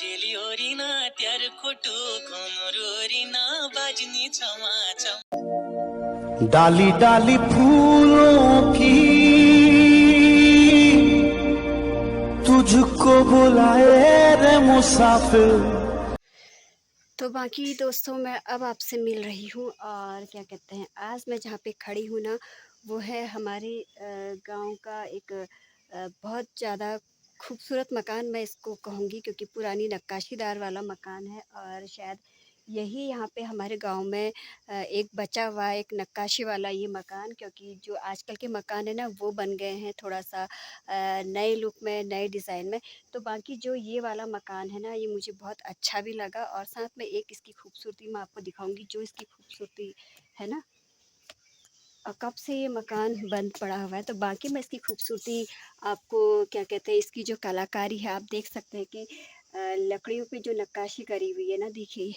उजेली ओरिना त्यार खोटू घुंघरू ओरिना बाजनी छमाछम। डाली डाली फूलों की तुझको बुलाए रे मुसाफिर। तो बाकी दोस्तों, मैं अब आपसे मिल रही हूँ और क्या कहते हैं, आज मैं जहाँ पे खड़ी हूँ ना, वो है हमारे गांव का एक बहुत ज़्यादा खूबसूरत मकान मैं इसको कहूँगी, क्योंकि पुरानी नक्काशीदार वाला मकान है। और शायद यही यहाँ पे हमारे गांव में एक बचा हुआ एक नक्काशी वाला ये मकान, क्योंकि जो आजकल के मकान है ना, वो बन गए हैं थोड़ा सा नए लुक में, नए डिज़ाइन में। तो बाकी जो ये वाला मकान है ना, ये मुझे बहुत अच्छा भी लगा, और साथ में एक इसकी खूबसूरती मैं आपको दिखाऊंगी, जो इसकी खूबसूरती है ना। और कब से ये मकान बंद पड़ा हुआ है, तो बाकी मैं इसकी खूबसूरती आपको क्या कहते हैं, इसकी जो कलाकारी है, आप देख सकते हैं कि लकड़ियों पे जो नक्काशी करी हुई है ना, देखिए।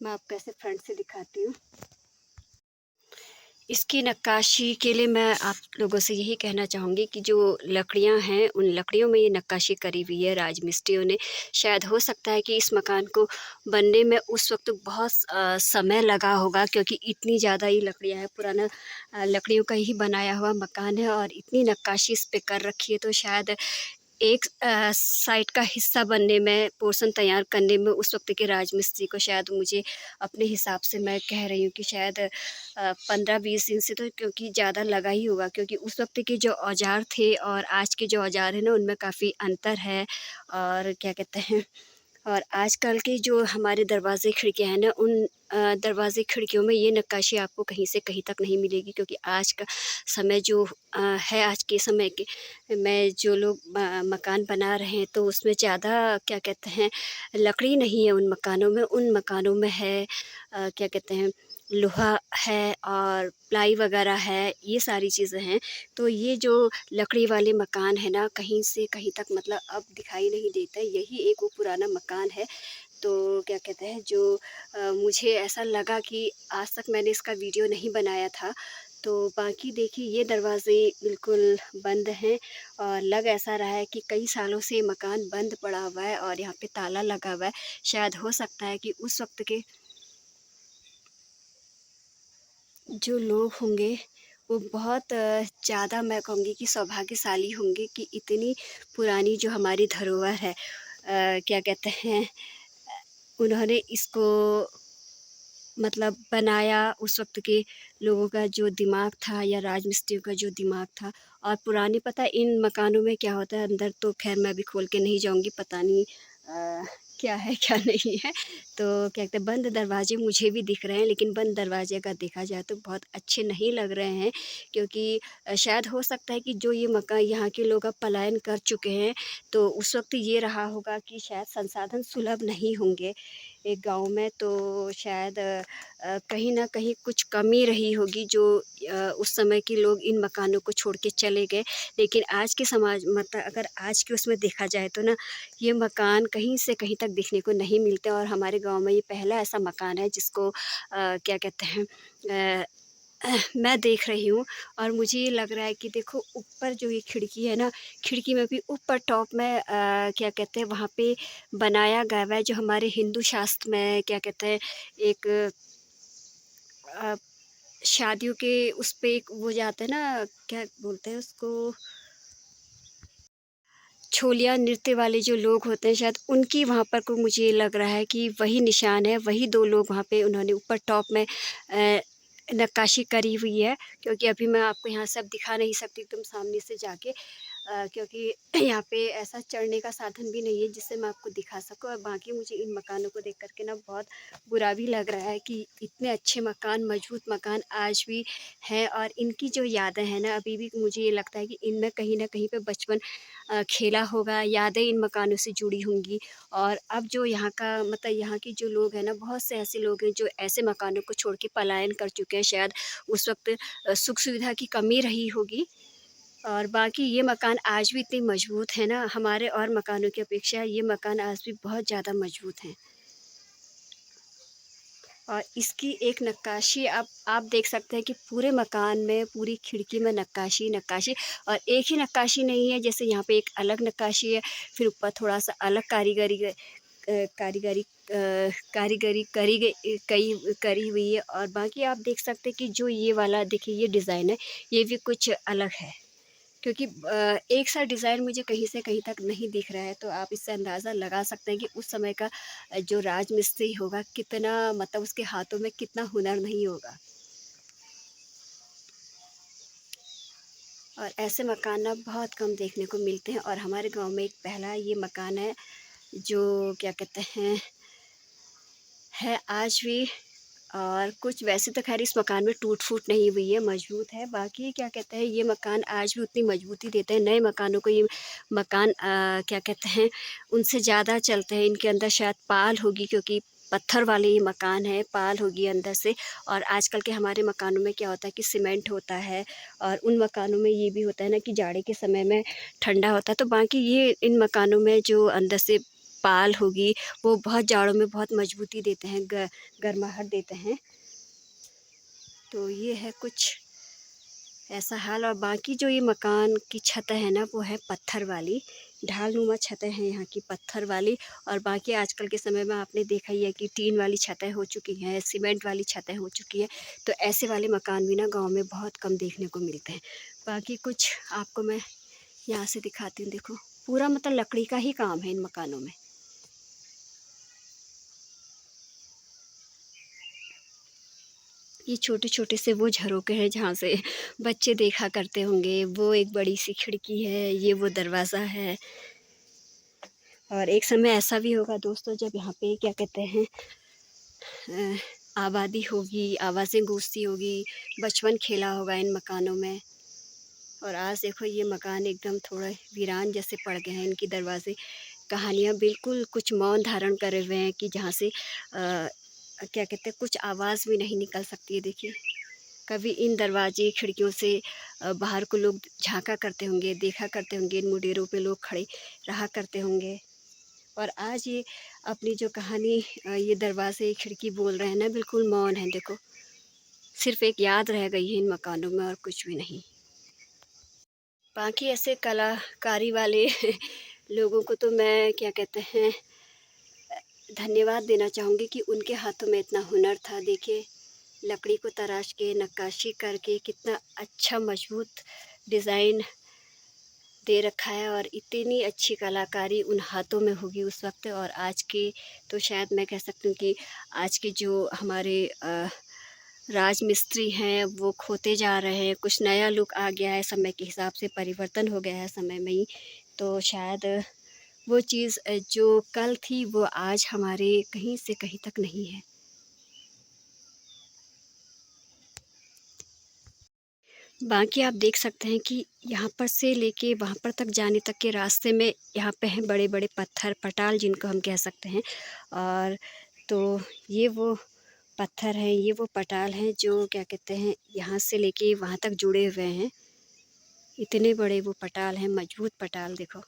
मैं आपको ऐसे फ्रंट से दिखाती हूँ। इसकी नक्काशी के लिए मैं आप लोगों से यही कहना चाहूँगी कि जो लकड़ियाँ हैं, उन लकड़ियों में ये नक्काशी करी हुई है राजमिस्त्रियों ने। शायद हो सकता है कि इस मकान को बनने में उस वक़्त बहुत समय लगा होगा, क्योंकि इतनी ज़्यादा ये लकड़ियाँ हैं। पुराना लकड़ियों का ही बनाया हुआ मकान है और इतनी नक्काशी इस पे कर रखी है, तो शायद एक साइड का हिस्सा बनने में, पोर्शन तैयार करने में उस वक़्त के राजमिस्त्री को, शायद मुझे अपने हिसाब से मैं कह रही हूँ कि शायद 15-20 दिन से तो क्योंकि ज़्यादा लगा ही होगा, क्योंकि उस वक़्त के जो औज़ार थे और आज के जो औज़ार हैं ना, उनमें काफ़ी अंतर है। और क्या कहते हैं, और आजकल के जो हमारे दरवाज़े खिड़कियाँ हैं ना, उन दरवाज़े खिड़कियों में ये नक्काशी आपको कहीं से कहीं तक नहीं मिलेगी, क्योंकि आज का समय जो है, आज के समय के में जो लोग मकान बना रहे हैं, तो उसमें ज़्यादा क्या कहते हैं, लकड़ी नहीं है उन मकानों में। उन मकानों में है क्या कहते हैं, लोहा है और प्लाई वगैरह है, ये सारी चीज़ें हैं। तो ये जो लकड़ी वाले मकान है ना, कहीं से कहीं तक मतलब अब दिखाई नहीं देता है। यही एक वो पुराना मकान है। तो क्या कहते हैं, जो मुझे ऐसा लगा कि आज तक मैंने इसका वीडियो नहीं बनाया था। तो बाकी देखिए, ये दरवाज़े बिल्कुल बंद हैं और लग ऐसा रहा है कि कई सालों से ये मकान बंद पड़ा हुआ है और यहाँ पे ताला लगा हुआ है। शायद हो सकता है कि उस वक़्त के जो लोग होंगे, वो बहुत ज़्यादा, मैं कहूँगी कि सौभाग्यशाली होंगे कि इतनी पुरानी जो हमारी धरोहर है, क्या कहते हैं, उन्होंने इसको मतलब बनाया। उस वक़्त के लोगों का जो दिमाग था, या राजमिस्त्रियों का जो दिमाग था। और पुराने, पता है इन मकानों में क्या होता है अंदर, तो ख़ैर मैं अभी खोल के नहीं जाऊँगी, पता नहीं क्या है क्या नहीं है। तो क्या कहते हैं, बंद दरवाज़े मुझे भी दिख रहे हैं, लेकिन बंद दरवाज़े अगर देखा जाए तो बहुत अच्छे नहीं लग रहे हैं, क्योंकि शायद हो सकता है कि जो ये मकान, यहाँ के लोग अब पलायन कर चुके हैं, तो उस वक़्त ये रहा होगा कि शायद संसाधन सुलभ नहीं होंगे एक गाँव में, तो शायद कहीं न कहीं कुछ कमी रही होगी, जो उस समय के लोग इन मकानों को छोड़ के चले गए। लेकिन आज के समाज, मतलब अगर आज के उसमें देखा जाए तो ना, ये मकान कहीं से कहीं तक देखने को नहीं मिलते, और हमारे गाँव में ये पहला ऐसा मकान है जिसको क्या कहते हैं, अ मैं देख रही हूँ। और मुझे ये लग रहा है कि देखो, ऊपर जो ये खिड़की है ना, खिड़की में भी ऊपर टॉप में क्या कहते हैं, वहाँ पे बनाया गया हुआ है, जो हमारे हिंदू शास्त्र में क्या कहते हैं, एक अ, शादियों के उस पे एक वो जाते हैं ना, क्या बोलते हैं उसको, छोलिया नृत्य वाले जो लोग होते हैं, शायद उनकी वहाँ पर को मुझे ये लग रहा है कि वही निशान है, वही 2 लोग वहाँ पे, उन्होंने ऊपर टॉप में नक्काशी करी हुई है। क्योंकि अभी मैं आपको यहाँ से अब दिखा नहीं सकती एकदम सामने से जाके, क्योंकि यहाँ पे ऐसा चढ़ने का साधन भी नहीं है जिससे मैं आपको दिखा सकूँ। और बाकी मुझे इन मकानों को देख कर के ना बहुत बुरा भी लग रहा है कि इतने अच्छे मकान, मजबूत मकान आज भी हैं, और इनकी जो यादें हैं ना, अभी भी मुझे ये लगता है कि इनमें कहीं न कहीं पे बचपन खेला होगा, यादें इन मकानों से जुड़ी होंगी। और अब जो यहाँ का मतलब, यहाँ के जो लोग हैं ना, बहुत से ऐसे लोग हैं जो ऐसे मकानों को छोड़ के पलायन कर चुके हैं। शायद उस वक़्त सुख-सुविधा की कमी रही होगी। और बाकी ये मकान आज भी इतने मज़बूत हैं ना, हमारे और मकानों की अपेक्षा ये मकान आज भी बहुत ज़्यादा मज़बूत हैं। और इसकी एक नक्काशी आप देख सकते हैं कि पूरे मकान में, पूरी खिड़की में नक्काशी नक्काशी। और एक ही नक्काशी नहीं है, जैसे यहाँ पे एक अलग नक्काशी है, फिर ऊपर थोड़ा-सा अलग कारीगरी करी हुई है। और बाकी आप देख सकते हैं कि जो ये वाला देखिए ये डिज़ाइन है, ये भी कुछ अलग है। क्योंकि एक सा डिज़ाइन मुझे कहीं से कहीं तक नहीं दिख रहा है, तो आप इससे अंदाज़ा लगा सकते हैं कि उस समय का जो राजमिस्त्री होगा कितना, मतलब उसके हाथों में कितना हुनर नहीं होगा। और ऐसे मकान ना बहुत कम देखने को मिलते हैं, और हमारे गाँव में एक पहला ये मकान है जो क्या कहते हैं, है आज भी। और कुछ वैसे तो ख़ैर इस मकान में टूट-फूट नहीं हुई है, मज़बूत है। बाकी क्या कहते हैं, ये मकान आज भी उतनी मज़बूती देते हैं। नए मकानों को ये मकान क्या कहते हैं, उनसे ज़्यादा चलते हैं। इनके अंदर शायद पाल होगी, क्योंकि पत्थर वाले ये मकान है, पाल होगी अंदर से। और आजकल के हमारे मकानों में क्या होता है कि सीमेंट होता है, और उन मकानों में ये भी होता है ना कि जाड़े के समय में ठंडा होता है। तो बाकी ये इन मकानों में जो अंदर से पाल होगी, वो बहुत जाड़ों में बहुत मज़बूती देते हैं, गर्माहट देते हैं। तो ये है कुछ ऐसा हाल। और बाकी जो ये मकान की छत है ना, वो है पत्थर वाली, ढालनुमा छतें हैं यहाँ की, पत्थर वाली। और बाकी आजकल के समय में आपने देखा ही है कि टीन वाली छतें हो चुकी हैं, सीमेंट वाली छतें हो चुकी हैं। तो ऐसे वाले मकान भी ना गाँव में बहुत कम देखने को मिलते हैं। बाकी कुछ आपको मैं यहाँ से दिखाती हूँ, देखो पूरा मतलब लकड़ी का ही काम है इन मकानों में। ये छोटे-छोटे से वो झरोखे हैं जहाँ से बच्चे देखा करते होंगे, वो एक बड़ी-सी खिड़की है, ये वो दरवाज़ा है। और एक समय ऐसा भी होगा दोस्तों, जब यहाँ पे क्या कहते हैं अ, आबादी होगी, आवाज़ें गूँजती होगी, बचपन खेला होगा इन मकानों में। और आज देखो ये मकान एकदम थोड़ा वीरान जैसे पड़ गए हैं, इनके दरवाज़े, कहानियाँ बिल्कुल कुछ मौन धारण करे हुए हैं कि जहाँ से क्या कहते हैं, कुछ आवाज़ भी नहीं निकल सकती है, देखिए। कभी इन दरवाजे खिड़कियों से बाहर को लोग झाँका करते होंगे, देखा करते होंगे, इन मुडेरों पे लोग खड़े रहा करते होंगे। और आज ये अपनी जो कहानी ये दरवाज़े खिड़की बोल रहे हैं ना, बिल्कुल मौन है देखो। सिर्फ़ एक याद रह गई है इन मकानों में, और कुछ भी नहीं। बाकी ऐसे कलाकारी वाले लोगों को तो मैं क्या कहते हैं, धन्यवाद देना चाहूँगी कि उनके हाथों में इतना हुनर था। देखिए लकड़ी को तराश के, नक्काशी करके कितना अच्छा मज़बूत डिज़ाइन दे रखा है। और इतनी अच्छी कलाकारी उन हाथों में होगी उस वक़्त। और आज के तो शायद मैं कह सकती हूँ कि आज के जो हमारे राजमिस्त्री हैं वो खोते जा रहे हैं। कुछ नया लुक आ गया है, समय के हिसाब से परिवर्तन हो गया है समय में ही। तो शायद वो चीज़ जो कल थी वो आज हमारे कहीं से कहीं तक नहीं है। बाकी आप देख सकते हैं कि यहाँ पर से लेके वहाँ पर तक जाने तक के रास्ते में यहाँ पे हैं बड़े-बड़े पत्थर, पटाल जिनको हम कह सकते हैं। और तो ये वो पत्थर हैं, ये वो पटाल हैं जो क्या कहते हैं, यहाँ से लेके वहाँ तक जुड़े हुए हैं। इतने बड़े वो पटाल हैं, मजबूत पटाल देखो।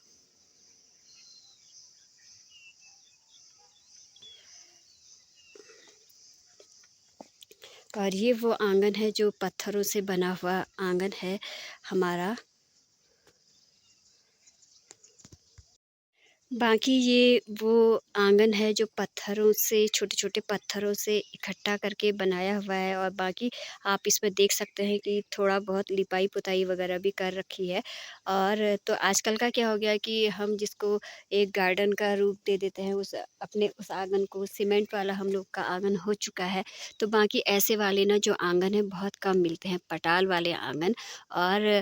और ये वो आँगन है जो पत्थरों से बना हुआ आँगन है हमारा। बाकी ये वो आंगन है जो पत्थरों से, छोटे-छोटे पत्थरों से इकट्ठा करके बनाया हुआ है। और बाकी आप इसमें देख सकते हैं कि थोड़ा बहुत लिपाई-पुताई वगैरह भी कर रखी है। और तो आजकल का क्या हो गया है कि हम जिसको एक गार्डन का रूप दे देते हैं, उस अपने उस आंगन को, सीमेंट वाला हम लोग का आंगन हो चुका है। तो बाकी ऐसे वाले ना जो आंगन है बहुत कम मिलते हैं, पटाल वाले आंगन। और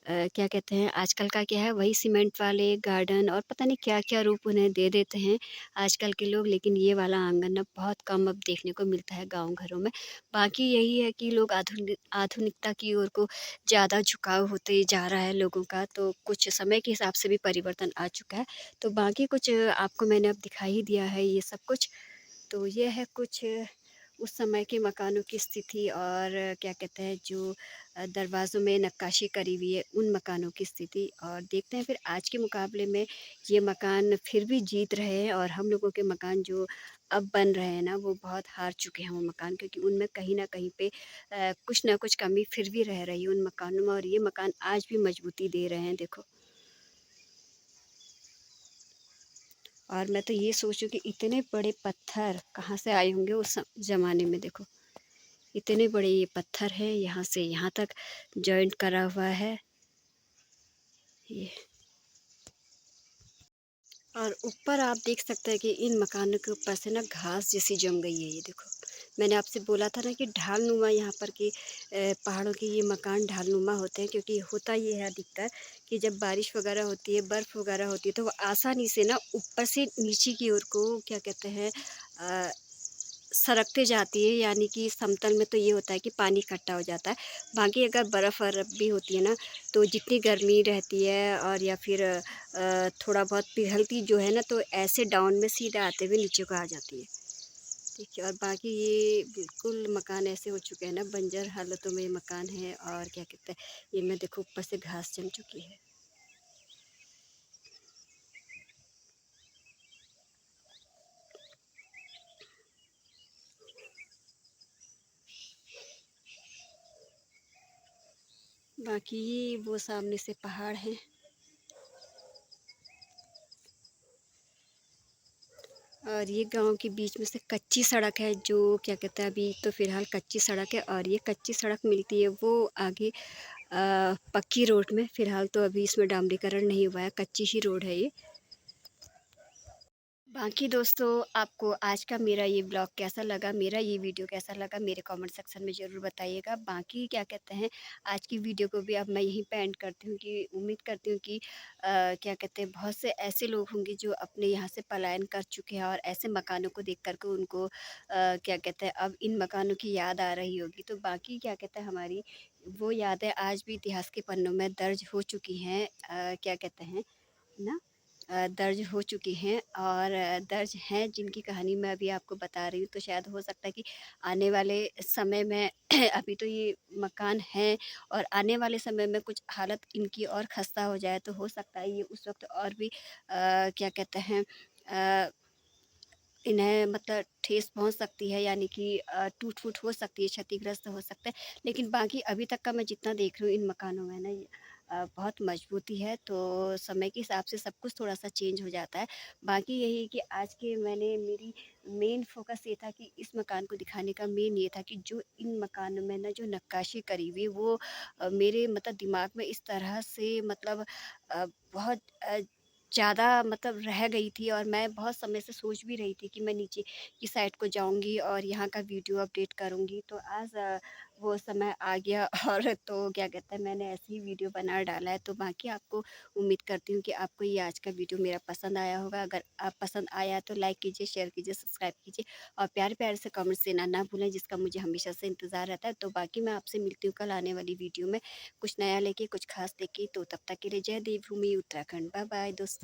क्या कहते हैं, आजकल का क्या है, वही सीमेंट वाले गार्डन और पता नहीं क्या-क्या रूप उन्हें दे देते हैं आजकल के लोग। लेकिन ये वाला आंगन ना बहुत कम अब देखने को मिलता है गाँव घरों में। बाकी यही है कि लोग आधुनिकता की ओर को ज़्यादा झुकाव होते जा रहा है लोगों का, तो कुछ समय के हिसाब से भी परिवर्तन आ चुका है। तो बाकी कुछ आपको मैंने अब दिखा ही दिया है ये सब कुछ। तो ये है कुछ उस समय के मकानों की स्थिति और क्या कहते हैं जो दरवाज़ों में नक्काशी करी हुई है उन मकानों की स्थिति, और देखते हैं फिर आज के मुकाबले में ये मकान फिर भी जीत रहे हैं, और हम लोगों के मकान जो अब बन रहे हैं ना वो बहुत हार चुके हैं वो मकान, क्योंकि उनमें कहीं न कहीं पे कुछ न कुछ कमी फिर भी रह रही है उन मकानों में, और ये मकान आज भी मजबूती दे रहे हैं देखो। और मैं तो ये सोचूँ कि इतने बड़े पत्थर कहाँ से आए होंगे उस ज़माने में, देखो इतने बड़े ये पत्थर हैं, यहाँ से यहाँ तक जॉइंट करा हुआ है ये। और ऊपर आप देख सकते हैं कि इन मकानों के ऊपर से ना घास जैसी जम गई है, ये देखो। मैंने आपसे बोला था ना कि ढालनुमा यहाँ पर कि पहाड़ों के ये मकान ढालनुमा होते हैं, क्योंकि होता ये है अधिकतर कि जब बारिश वगैरह होती है, बर्फ़ वगैरह होती है, तो वो आसानी से ना ऊपर से नीचे की ओर को क्या कहते हैं अ, सरकते जाती है, यानी कि समतल में तो ये होता है कि पानी इकट्ठा हो जाता है। बाकी अगर बर्फ़-वर्फ़ भी होती है ना, तो जितनी गर्मी रहती है और या फिर थोड़ा बहुत पिघलती जो है ना, तो ऐसे डाउन में सीधा आते हुए नीचे को आ जाती है। ठीक है, और बाकी ये बिल्कुल मकान ऐसे हो चुके हैं ना, बंजर हालतों में ये मकान है, और क्या कहते हैं, ये मैं देखो ऊपर से घास जम चुकी है। बाकी ये वो सामने से पहाड़ हैं। और ये गाँव के बीच में से कच्ची सड़क है, जो क्या कहते हैं, अभी तो फ़िलहाल कच्ची सड़क है, और ये कच्ची सड़क मिलती है वो आगे पक्की रोड में। फ़िलहाल तो अभी इसमें डामरीकरण नहीं हुआ है, कच्ची ही रोड है ये। बाकी दोस्तों, आपको आज का मेरा ये ब्लॉग कैसा लगा, मेरा ये वीडियो कैसा लगा, मेरे कमेंट सेक्शन में ज़रूर बताइएगा। बाकी क्या कहते हैं, आज की वीडियो को भी अब मैं यहीं पे एंड करती हूँ, कि उम्मीद करती हूँ कि क्या कहते हैं, बहुत से ऐसे लोग होंगे जो अपने यहाँ से पलायन कर चुके हैं, और ऐसे मकानों को देख कर के उनको क्या कहते हैं, अब इन मकानों की याद आ रही होगी। तो बाकी क्या कहते हैं, हमारी वो यादें आज भी इतिहास के पन्नों में दर्ज हो चुकी हैं, क्या कहते हैं ना, दर्ज हो चुकी हैं, और दर्ज हैं जिनकी कहानी मैं अभी आपको बता रही हूँ। तो शायद हो सकता है कि आने वाले समय में अभी तो ये मकान हैं, और आने वाले समय में कुछ हालत इनकी और खस्ता हो जाए, तो हो सकता है ये उस वक़्त और भी क्या कहते हैं अ, इन्हें मतलब ठेस पहुँच सकती है, यानी कि टूट-फूट हो सकती है, क्षतिग्रस्त हो सकते हैं। लेकिन बाकी अभी तक का मैं जितना देख रही हूँ इन मकानों में ना, ये बहुत मजबूती है, तो समय के हिसाब से सब कुछ थोड़ा-सा चेंज हो जाता है। बाकी यही है कि आज के मैंने मेरी मेन फ़ोकस ये था कि इस मकान को दिखाने का मेन ये था कि जो इन मकानों में ना जो नक्काशी करी हुई है वो मेरे मतलब दिमाग में इस तरह से मतलब बहुत ज़्यादा मतलब रह गई थी, और मैं बहुत समय से सोच भी रही थी कि मैं नीचे की साइड को जाऊँगी और यहाँ का वीडियो अपडेट करूँगी। तो आज वो समय आ गया और तो क्या कहते हैं, मैंने ऐसे ही वीडियो बना डाला है। तो बाकी आपको उम्मीद करती हूँ कि आपको ये आज का वीडियो मेरा पसंद आया होगा। अगर आप पसंद आया तो लाइक कीजिए, शेयर कीजिए, सब्सक्राइब कीजिए, और प्यारे-प्यारे से कमेंट्स देना ना भूलें, जिसका मुझे हमेशा से इंतज़ार रहता है। तो बाकी मैं आपसे मिलती हूँ कल आने वाली वीडियो में, कुछ नया लेके, कुछ ख़ास लेके। तो तब तक के लिए जय देवभूमि उत्तराखंड। बाय बाय दोस्तों।